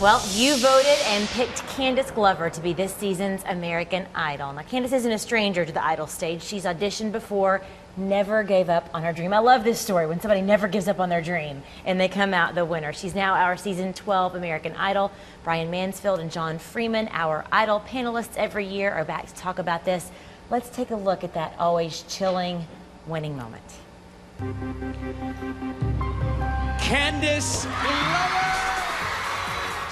Well, you voted and picked Candice Glover to be this season's American Idol. Now, Candice isn't a stranger to the Idol stage. She's auditioned before, never gave up on her dream. I love this story, when somebody never gives up on their dream and they come out the winner. She's now our season 12 American Idol. Brian Mansfield and John Freeman, our Idol panelists every year, are back to talk about this. Let's take a look at that always chilling winning moment. Candice Glover!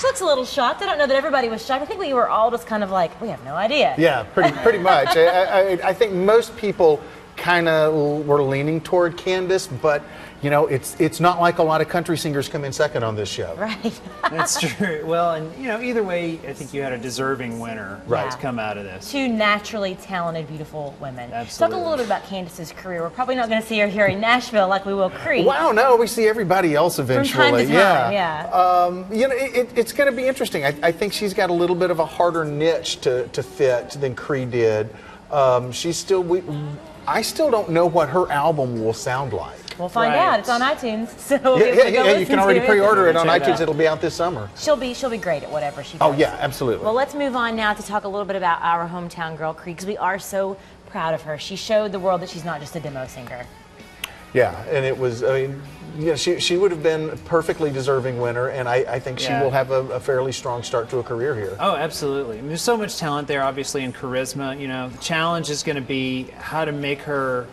She looks a little shocked. I don't know that everybody was shocked. I think we were all just kind of like, we have no idea. Yeah, pretty much. I think most people kind of were leaning toward Candice, but you know, it's not like a lot of country singers come in second on this show. Right. That's true. Well, and you know, either way, I think you had a deserving winner to come out of this. Two naturally talented, beautiful women. Absolutely. Talk a little bit about Candice's career. We're probably not going to see her here in Nashville like we will Kree. Wow, no, we see everybody else eventually. From time to time, yeah. You know, it's going to be interesting. I think she's got a little bit of a harder niche to fit than Kree did. I still don't know what her album will sound like. We'll find out. It's on iTunes, so you can already pre-order it on iTunes. It'll be out this summer. She'll be great at whatever she does. Oh yeah, absolutely. Well, let's move on now to talk a little bit about our hometown girl, Kree, because we are so proud of her. She showed the world that she's not just a demo singer. Yeah, and it was, I mean, yeah, she would have been a perfectly deserving winner, and I think she will have a fairly strong start to a career here. Oh, absolutely. I mean, there's so much talent there, obviously, and charisma. You know, the challenge is going to be how to make her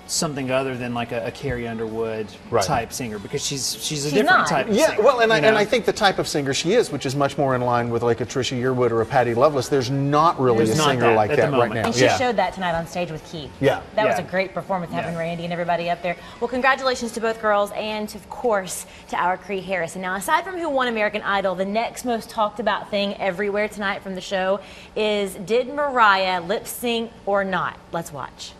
something other than like a Carrie Underwood type singer, because she's a different type of singer. Well, and I think the type of singer she is, which is much more in line with like a Trisha Yearwood or a Patty Loveless, there's not really a singer like that right now. And she showed that tonight on stage with Keith. Yeah. That was a great performance, having Randy and everybody up there. Well, congratulations to both girls, and of course to our Kree Harrison. Now, aside from who won American Idol, the next most talked about thing everywhere tonight from the show is, did Mariah lip sync or not? Let's watch.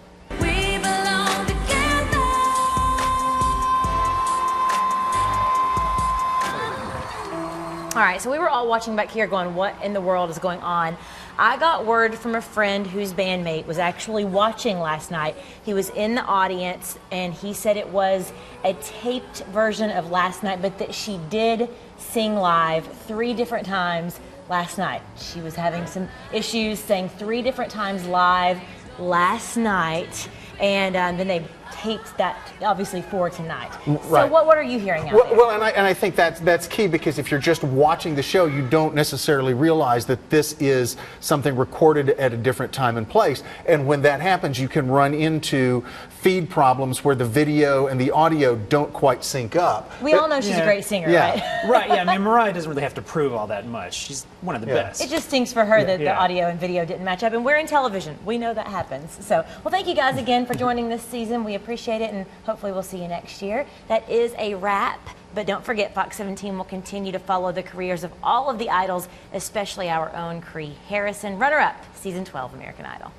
All right, so we were all watching back here going, what in the world is going on? I got word from a friend whose bandmate was actually watching last night. He was in the audience, and he said it was a taped version of last night, but that she did sing live 3 different times last night. She was having some issues, sang 3 different times live last night, and then they taped that obviously for tonight. So what are you hearing out there? Well, and I think that's key, because if you're just watching the show, you don't necessarily realize that this is something recorded at a different time and place. And when that happens, you can run into feed problems where the video and the audio don't quite sync up. We all know she's a great singer, right? Right, yeah. I mean, Mariah doesn't really have to prove all that much. She's one of the best. It just stinks for her that the audio and video didn't match up. And we're in television. We know that happens. So, well, thank you guys again for joining this season. We appreciate it, and hopefully we'll see you next year. That is a wrap. But don't forget, Fox 17 will continue to follow the careers of all of the idols, especially our own Kree Harrison, runner-up, season 12 American Idol.